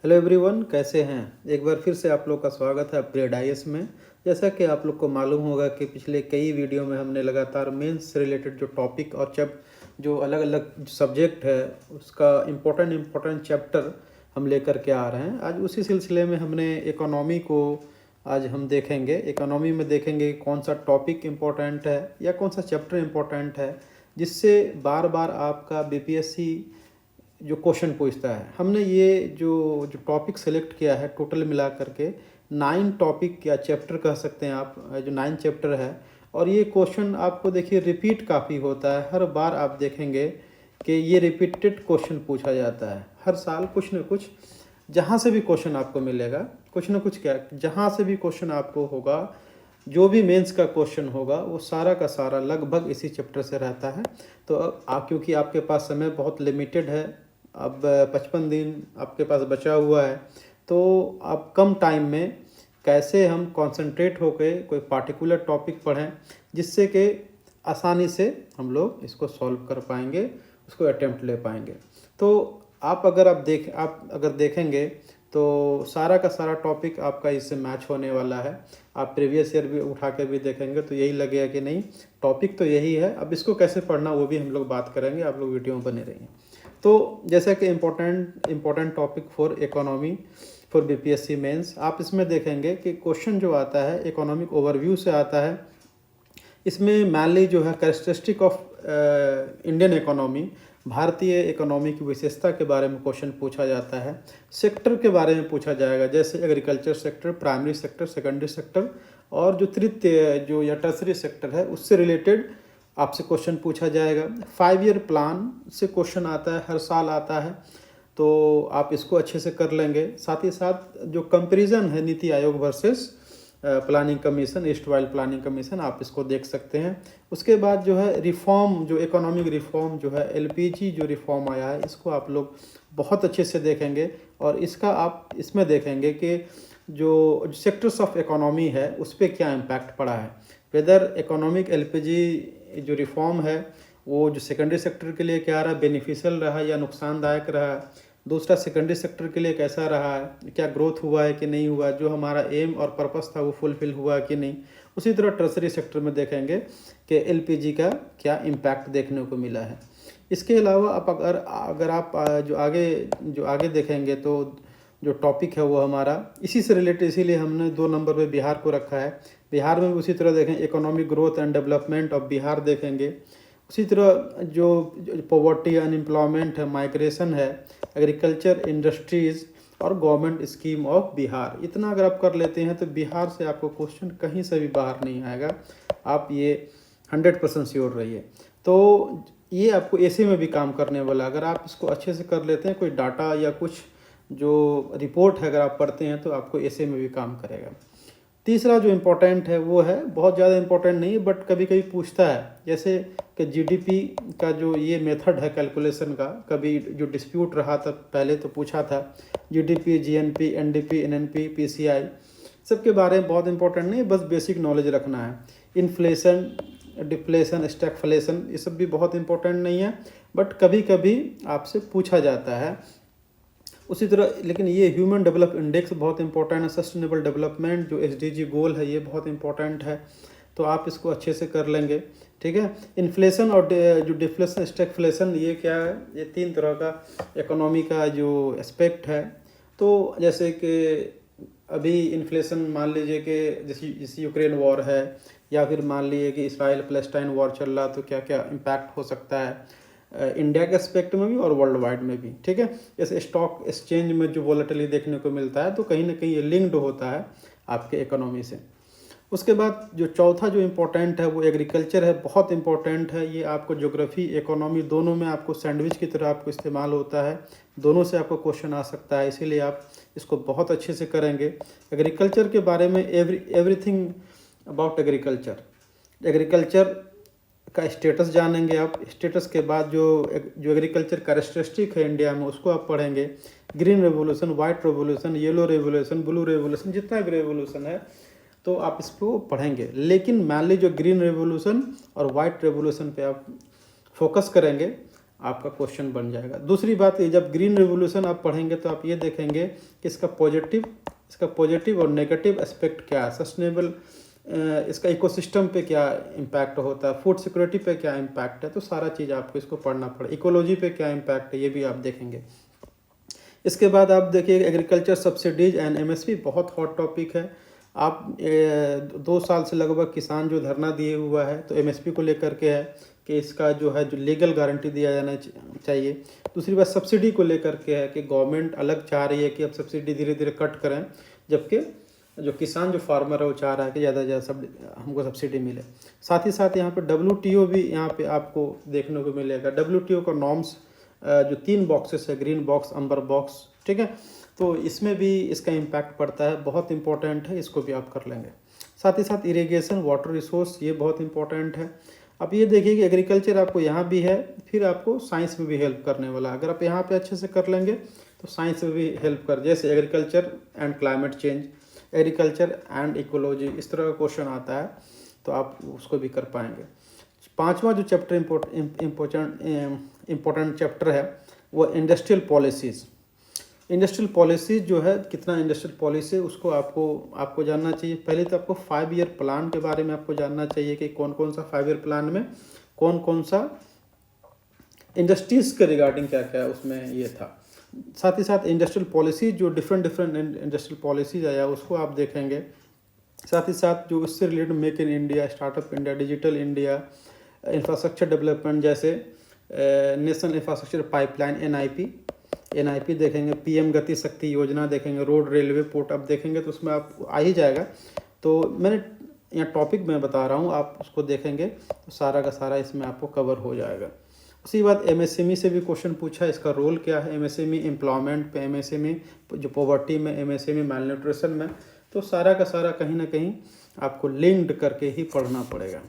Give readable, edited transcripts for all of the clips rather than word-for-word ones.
Hello everyone, कैसे हैं। एक बार फिर से आप लोग का स्वागत है अपग्रेड आईएएस में। जैसा कि आप लोग को मालूम होगा कि पिछले कई वीडियो में हमने लगातार मेंस से रिलेटेड जो टॉपिक और जो अलग अलग सब्जेक्ट है उसका इम्पोर्टेंट चैप्टर हम लेकर के आ रहे हैं। आज उसी सिलसिले में हमने इकोनॉमी को आज हम देखेंगे। इकोनॉमी में देखेंगे कौन सा टॉपिक इम्पोर्टेंट है या कौन सा चैप्टर इम्पोर्टेंट है जिससे बार बार आपका बीपीएससी जो क्वेश्चन पूछता है। हमने ये जो जो टॉपिक सेलेक्ट किया है टोटल मिला करके 9 टॉपिक या चैप्टर कह सकते हैं आप, जो 9 चैप्टर है। और ये क्वेश्चन आपको देखिए रिपीट काफ़ी होता है। हर बार आप देखेंगे कि ये रिपीटेड क्वेश्चन पूछा जाता है। हर साल कुछ न कुछ जहाँ से भी क्वेश्चन आपको मिलेगा, कुछ न कुछ क्या जहाँ से भी क्वेश्चन आपको होगा, जो भी मेंस का क्वेश्चन होगा वो सारा का सारा लगभग इसी चैप्टर से रहता है। तो अब क्योंकि आपके पास समय बहुत लिमिटेड है, अब 55 दिन आपके पास बचा हुआ है, तो आप कम टाइम में कैसे हम कंसंट्रेट होकर कोई पार्टिकुलर टॉपिक पढ़ें जिससे कि आसानी से हम लोग इसको सॉल्व कर पाएंगे, उसको अटेम्प्ट ले पाएंगे। तो आप अगर देखेंगे तो सारा का सारा टॉपिक आपका इससे मैच होने वाला है। आप प्रीवियस ईयर भी उठा के भी देखेंगे तो यही लगेगा कि नहीं, टॉपिक तो यही है। अब इसको कैसे पढ़ना वो भी हम लोग बात करेंगे, आप लोग वीडियो में बने रहिए। तो जैसा कि important topic for economy for BPSC mains, आप इसमें देखेंगे कि क्वेश्चन जो आता है इकोनॉमिक ओवरव्यू से आता है। इसमें मैनली जो है कैरेक्टरिस्टिक ऑफ इंडियन इकोनॉमी, भारतीय इकोनॉमी की विशेषता के बारे में क्वेश्चन पूछा जाता है। सेक्टर के बारे में पूछा जाएगा, जैसे agriculture sector, primary sector, secondary sector, और जो तृतीय जो या टर्सरी सेक्टर है उससे रिलेटेड आपसे क्वेश्चन पूछा जाएगा। 5 ईयर प्लान से क्वेश्चन आता है, हर साल आता है, तो आप इसको अच्छे से कर लेंगे। साथ ही साथ जो कंपैरिजन है NITI Aayog versus planning commission, east while planning commission, आप इसको देख सकते हैं। उसके बाद जो है रिफॉर्म, जो इकोनॉमिक रिफॉर्म जो है एलपीजी जो रिफॉर्म आया है, इसको आप लोग बहुत अच्छे से देखेंगे। और इसका आप इसमें देखेंगे कि जो सेक्टर्स ऑफ इकोनॉमी है उस पर क्या इम्पैक्ट पड़ा है। वेदर इकोनॉमिक एलपीजी जो रिफॉर्म है वो जो सेकेंडरी सेक्टर के लिए क्या रहा, बेनिफिशियल रहा या नुकसानदायक रहा। दूसरा, सेकेंडरी सेक्टर के लिए कैसा रहा है, क्या ग्रोथ हुआ है कि नहीं हुआ, जो हमारा एम और पर्पस था वो फुलफिल हुआ कि नहीं। उसी तरह टर्सरी सेक्टर में देखेंगे कि एलपीजी का क्या इम्पैक्ट देखने को मिला है। इसके अलावा आप अगर आप जो आगे देखेंगे तो जो टॉपिक है वो हमारा इसी से रिलेटेड, इसीलिए हमने 2 नंबर पे बिहार को रखा है। बिहार में भी उसी तरह देखें, economic growth and development of Bihar देखेंगे। उसी तरह जो पॉवर्टी, अनएम्प्लॉयमेंट है, माइग्रेशन है, एग्रीकल्चर, इंडस्ट्रीज़ और गवर्नमेंट स्कीम ऑफ बिहार। इतना अगर आप कर लेते हैं तो बिहार से आपको क्वेश्चन कहीं से भी बाहर नहीं आएगा, आप ये 100% श्योर रहिए। तो ये आपको ऐसे में भी काम करने वाला, अगर आप इसको अच्छे से कर लेते हैं, कोई डाटा या कुछ जो रिपोर्ट है अगर आप पढ़ते हैं तो आपको ऐसे में भी काम करेगा। तीसरा जो इम्पोर्टेंट है वो है, बहुत ज़्यादा इम्पोर्टेंट नहीं है बट कभी कभी पूछता है, जैसे कि जीडीपी का जो ये मेथड है कैलकुलेशन का, कभी जो डिस्प्यूट रहा था पहले तो पूछा था GDP, GNP, NDP, NNP, PCI, सबके बारे में बहुत इंपॉर्टेंट नहीं है, बस बेसिक नॉलेज रखना है। इन्फ्लेशन, डिफ्लेशन, स्टैगफ्लेशन, ये सब भी बहुत इंपॉर्टेंट नहीं है बट कभी कभी आपसे पूछा जाता है। उसी तरह लेकिन ये ह्यूमन डेवलप इंडेक्स बहुत इंपॉर्टेंट है। सस्टेनेबल डेवलपमेंट जो एसडीजी गोल है ये बहुत इंपॉर्टेंट है, तो आप इसको अच्छे से कर लेंगे, ठीक है। इन्फ्लेशन और जो डिफ्लेशन, स्टैगफ्लेशन, ये क्या है, ये 3 तरह का इकोनॉमी का जो एस्पेक्ट है। तो जैसे कि अभी इन्फ्लेशन मान लीजिए कि जैसे यूक्रेन वॉर है, या फिर मान लीजिए कि इसराइल पैलेस्टाइन वॉर चल रहा, तो क्या क्या इम्पैक्ट हो सकता है इंडिया के एस्पेक्ट में भी और वर्ल्ड वाइड में भी, ठीक है। जैसे स्टॉक एक्सचेंज में जो वॉलेटिलिटी देखने को मिलता है तो कहीं ना कहीं ये लिंक्ड होता है आपके इकोनॉमी से। उसके बाद जो चौथा जो इम्पोर्टेंट है वो एग्रीकल्चर है, बहुत इंपॉर्टेंट है। ये आपको ज्योग्राफी, इकोनॉमी दोनों में आपको सैंडविच की तरह आपको इस्तेमाल होता है, दोनों से आपको क्वेश्चन आ सकता है, इसीलिए आप इसको बहुत अच्छे से करेंगे। एग्रीकल्चर के बारे में एवरीथिंग अबाउट एग्रीकल्चर का स्टेटस जानेंगे आप। स्टेटस के बाद जो एग्रीकल्चर कैरेक्टरिस्टिक है इंडिया में उसको आप पढ़ेंगे। Green revolution, white revolution, yellow revolution, blue revolution, जितना भी रेवोल्यूशन है तो आप इसको पढ़ेंगे। लेकिन मान लीजिए जो ग्रीन रेवोल्यूशन और वाइट रेवोल्यूशन पे आप फोकस करेंगे, आपका क्वेश्चन बन जाएगा। दूसरी बात, ये जब ग्रीन रिवोल्यूशन आप पढ़ेंगे तो आप ये देखेंगे कि इसका पॉजिटिव और नेगेटिव एस्पेक्ट क्या है, सस्टेनेबल इसका इकोसिस्टम पे क्या इम्पैक्ट होता है, फूड सिक्योरिटी पे क्या इम्पैक्ट है, तो सारा चीज़ आपको इसको पढ़ना पड़ेगा। इकोलॉजी पे क्या इम्पैक्ट है ये भी आप देखेंगे। इसके बाद आप देखिए एग्रीकल्चर सब्सिडीज एंड एमएसपी, बहुत हॉट टॉपिक है। आप 2 साल से लगभग किसान जो धरना दिए हुआ है, तो एमएसपी को लेकर के है कि इसका जो लीगल गारंटी दिया जाना चाहिए। दूसरी बात सब्सिडी को लेकर के है कि गवर्नमेंट अलग चाह रही है कि अब सब्सिडी धीरे धीरे कट करें, जबकि जो किसान जो फार्मर है वो चाह रहा है कि ज़्यादा से ज़्यादा हमको सब्सिडी मिले। साथ ही साथ यहाँ पे WTO भी यहाँ पे आपको देखने को मिलेगा। WTO का नॉर्म्स जो 3 बॉक्सेस है, ग्रीन बॉक्स, अम्बर बॉक्स, ठीक है, तो इसमें भी इसका इम्पैक्ट पड़ता है, बहुत इंपॉर्टेंट है, इसको भी आप कर लेंगे। साथ ही साथ इरिगेशन, वाटर रिसोर्स, ये बहुत इंपॉर्टेंट है। अब ये देखिए कि एग्रीकल्चर आपको यहाँ भी है, फिर आपको साइंस में भी हेल्प करने वाला। अगर आप यहाँ पे अच्छे से कर लेंगे तो साइंस में भी हेल्प कर, जैसे agriculture and climate change, agriculture and ecology, इस तरह का क्वेश्चन आता है तो आप उसको भी कर पाएंगे। 5वां जो चैप्टर इम्पोर्टेंट चैप्टर है वो इंडस्ट्रियल पॉलिसीज़। इंडस्ट्रियल पॉलिसीज़ जो है, कितना इंडस्ट्रियल पॉलिसी उसको आपको जानना चाहिए। पहले तो आपको 5 ईयर प्लान के बारे में आपको जानना चाहिए कि कौन कौन सा 5 ईयर प्लान में कौन कौन सा इंडस्ट्रीज़ के रिगार्डिंग क्या क्या उसमें ये था। साथ ही साथ इंडस्ट्रियल पॉलिसी जो डिफरेंट इंडस्ट्रियल पॉलिसीज आया उसको आप देखेंगे। साथ ही साथ जो इससे related make in India, startup India, digital India, infrastructure development, जैसे नेशनल इंफ्रास्ट्रक्चर पाइपलाइन NIP देखेंगे, PM गति शक्ति योजना देखेंगे, रोड, रेलवे, पोर्ट आप देखेंगे तो उसमें आप आ ही जाएगा। तो मैंने यहाँ टॉपिक मैं बता रहा हूँ, आप उसको देखेंगे तो सारा का सारा इसमें आपको कवर हो जाएगा। उसी बात MSME से भी क्वेश्चन पूछा, इसका रोल क्या है, MSME एम्प्लॉयमेंट पे, MSME जो पॉवर्टी में, MSME माल न्यूट्रिशन में, तो सारा का सारा कहीं ना कहीं आपको लिंक्ड करके ही पढ़ना पड़ेगा।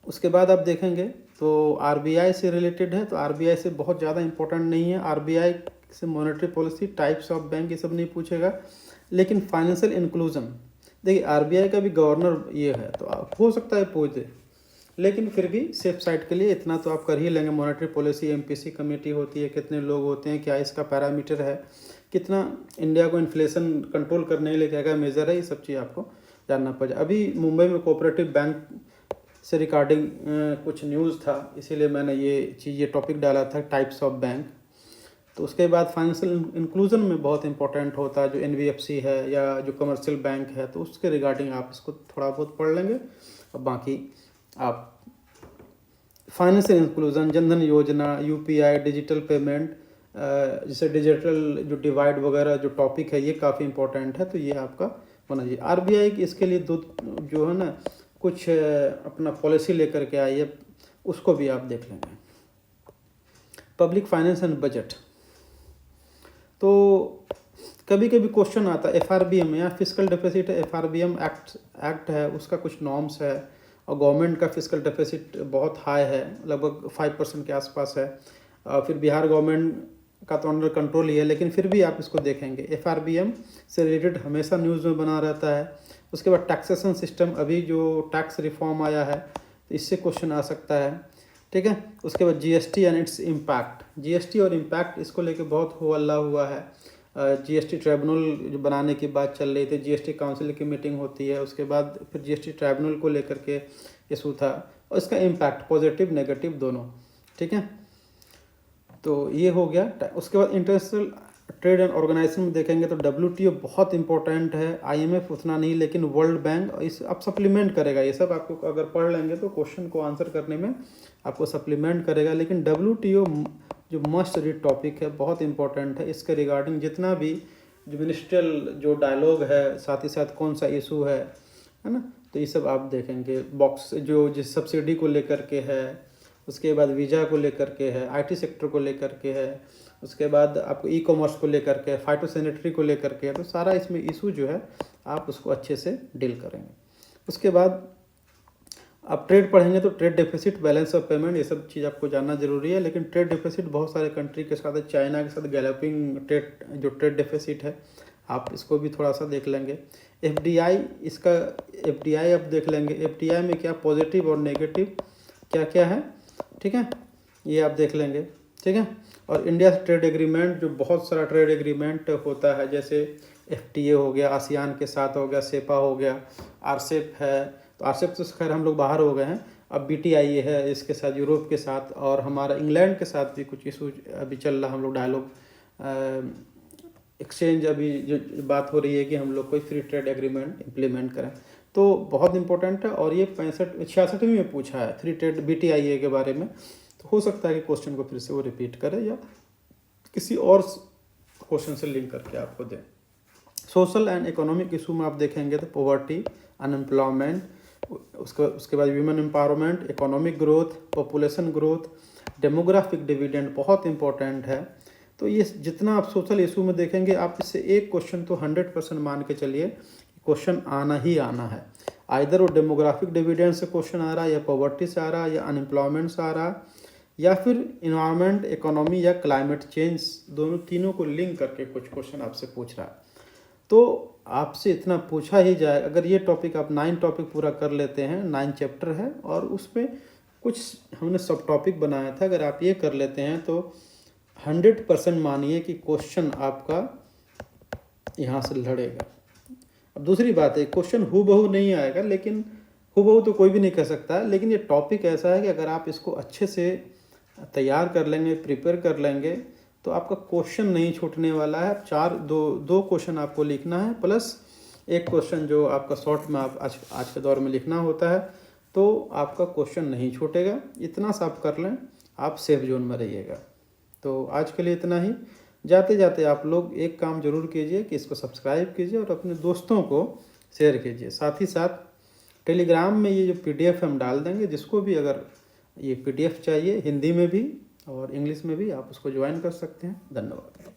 उसके बाद आप देखेंगे तो RBI से रिलेटेड है, तो RBI से बहुत ज़्यादा इंपॉर्टेंट नहीं है। RBI से monetary policy, types of bank, ये सब नहीं पूछेगा। लेकिन फाइनेंशियल इंक्लूजन, देखिए RBI का भी गवर्नर ये है, तो हो सकता है पूछ दे, लेकिन फिर भी सेफ साइड के लिए इतना तो आप कर ही लेंगे। मॉनेटरी पॉलिसी MPC कमेटी होती है, कितने लोग होते हैं, क्या इसका पैरामीटर है, कितना इंडिया को इन्फ्लेशन कंट्रोल करने के लिए क्या क्या मेजर है, ये सब चीज़ आपको जानना पड़ेगा। अभी मुंबई में कोऑपरेटिव बैंक से रिगार्डिंग कुछ न्यूज़ था, इसीलिए मैंने ये टॉपिक डाला था, टाइप्स ऑफ बैंक। तो उसके बाद फाइनेंशियल इंक्लूजन में बहुत इंपॉर्टेंट होता है जो NBFC है या जो कमर्शियल बैंक है, तो उसके रिगार्डिंग आप इसको थोड़ा बहुत पढ़ लेंगे। और बाकी आप फाइनेंशियल इंक्लूजन, जनधन योजना, UPI, डिजिटल पेमेंट, जैसे डिजिटल जो डिवाइड वगैरह जो टॉपिक है, ये काफ़ी इंपॉर्टेंट है, तो ये आपका होना चाहिए। RBI इसके लिए जो है ना कुछ अपना पॉलिसी लेकर के आई है, उसको भी आप देख लेंगे। पब्लिक फाइनेंस एंड बजट, तो कभी कभी क्वेश्चन आता है FRBM या फिस्कल डेफिसिट है, FRBM एक्ट है, उसका कुछ नॉर्म्स है, और गवर्नमेंट का फिस्कल डेफिसिट बहुत हाई है, लगभग 5% के आसपास है। फिर बिहार गवर्नमेंट का तो अंडर कंट्रोल ही है, लेकिन फिर भी आप इसको देखेंगे। FRBM से रिलेटेड हमेशा न्यूज़ में बना रहता है। उसके बाद टैक्सेशन सिस्टम, अभी जो टैक्स रिफॉर्म आया है तो इससे क्वेश्चन आ सकता है, ठीक है। उसके बाद GST and its impact, GST और इम्पैक्ट, इसको लेके बहुत हो हल्ला हुआ है। GST ट्राइब्यूनल जो बनाने की बात चल रही थी, GST काउंसिल की मीटिंग होती है, उसके बाद फिर GST ट्राइब्यूनल को लेकर के इशू था, और इसका इम्पैक्ट पॉजिटिव नेगेटिव दोनों, ठीक है। तो ये हो गया। उसके बाद इंटरनेशनल ट्रेड एंड ऑर्गेनाइजेशन में देखेंगे तो WTO बहुत इंपॉर्टेंट है, IMF उतना नहीं, लेकिन वर्ल्ड बैंक इस अब सप्लीमेंट करेगा। ये सब आपको अगर पढ़ लेंगे तो क्वेश्चन को आंसर करने में आपको सप्लीमेंट करेगा। लेकिन WTO जो मस्ट रीड टॉपिक है, बहुत इंपॉर्टेंट है। इसके रिगार्डिंग जितना भी जो मिनिस्ट्रियल जो डायलॉग है, साथ ही साथ कौन सा इशू है ना, तो ये सब आप देखेंगे। बॉक्स जो जिस सब्सिडी को लेकर के है, उसके बाद वीज़ा को लेकर के है, IT सेक्टर को लेकर के है, उसके बाद आपको E-कॉमर्स को लेकर के, फाइटोसैनिटरी को लेकर के, तो सारा इसमें इशू जो है आप उसको अच्छे से डील करेंगे। उसके बाद आप ट्रेड पढ़ेंगे तो trade deficit, balance of payment, ये सब चीज़ आपको जानना जरूरी है। लेकिन ट्रेड डेफिसिट बहुत सारे कंट्री के साथ है, चाइना के साथ गैलपिंग ट्रेड डेफिसिट है, आप इसको भी थोड़ा सा देख लेंगे। FDI, FDI आप देख लेंगे। FDI में क्या पॉजिटिव और नेगेटिव क्या क्या है, ठीक है, ये आप देख लेंगे। ठीक है, और इंडिया से ट्रेड एग्रीमेंट, जो बहुत सारा ट्रेड एग्रीमेंट होता है, जैसे FTA हो गया, आसियान के साथ हो गया, सेपा हो गया, आरसेप है। तो आरसेप तो खैर हम लोग बाहर हो गए हैं, अब BTIA है, इसके साथ यूरोप के साथ, और हमारा इंग्लैंड के साथ भी कुछ इशू अभी चल रहा, हम लोग डायलॉग एक्सचेंज, अभी जो बात हो रही है कि हम लोग कोई फ्री ट्रेड एग्रीमेंट इम्प्लीमेंट करें। तो बहुत इंपॉर्टेंट है, और ये 66 में पूछा है फ्री ट्रेड BTIA के बारे में। तो हो सकता है कि क्वेश्चन को फिर से वो रिपीट करे या किसी और क्वेश्चन से लिंक करके आपको दें। सोशल एंड इकोनॉमिक इशू में आप देखेंगे तो पॉवर्टी, अनएम्प्लॉयमेंट, उसके बाद women empowerment, economic growth, population growth, demographic dividend बहुत इंपॉर्टेंट है। तो ये जितना आप सोशल इशू में देखेंगे, आप इससे एक क्वेश्चन तो 100% मान के चलिए क्वेश्चन आना ही आना है। आइदर वो डेमोग्राफिक डिविडेंड से क्वेश्चन आ रहा है, या पॉवर्टी से आ रहा है, या अनएम्प्लॉयमेंट से आ रहा है, या फिर इन्वायरमेंट, इकोनॉमी या क्लाइमेट चेंज, दोनों तीनों को लिंक करके कुछ क्वेश्चन आपसे पूछ रहा है। तो आपसे इतना पूछा ही जाए, अगर ये टॉपिक आप 9 टॉपिक पूरा कर लेते हैं, 9 चैप्टर है और उसमें कुछ हमने सब टॉपिक बनाया था, अगर आप ये कर लेते हैं तो 100% मानिए कि क्वेश्चन आपका यहाँ से लड़ेगा। अब दूसरी बात है, क्वेश्चन हूबहू नहीं आएगा, लेकिन हूबहू तो कोई भी नहीं कर सकता है, लेकिन ये टॉपिक ऐसा है कि अगर आप इसको अच्छे से तैयार कर लेंगे, प्रिपेयर कर लेंगे, तो आपका क्वेश्चन नहीं छूटने वाला है। दो क्वेश्चन आपको लिखना है, प्लस एक क्वेश्चन जो आपका शॉर्ट में आप आज के दौर में लिखना होता है, तो आपका क्वेश्चन नहीं छूटेगा। इतना सा आप कर लें, आप सेफ जोन में रहिएगा। तो आज के लिए इतना ही। जाते जाते आप लोग एक काम जरूर कीजिए कि इसको सब्सक्राइब कीजिए और अपने दोस्तों को शेयर कीजिए। साथ ही साथ टेलीग्राम में ये जो PDF हम डाल देंगे, जिसको भी अगर ये PDF चाहिए, हिंदी में भी और इंग्लिश में भी, आप उसको ज्वाइन कर सकते हैं। धन्यवाद।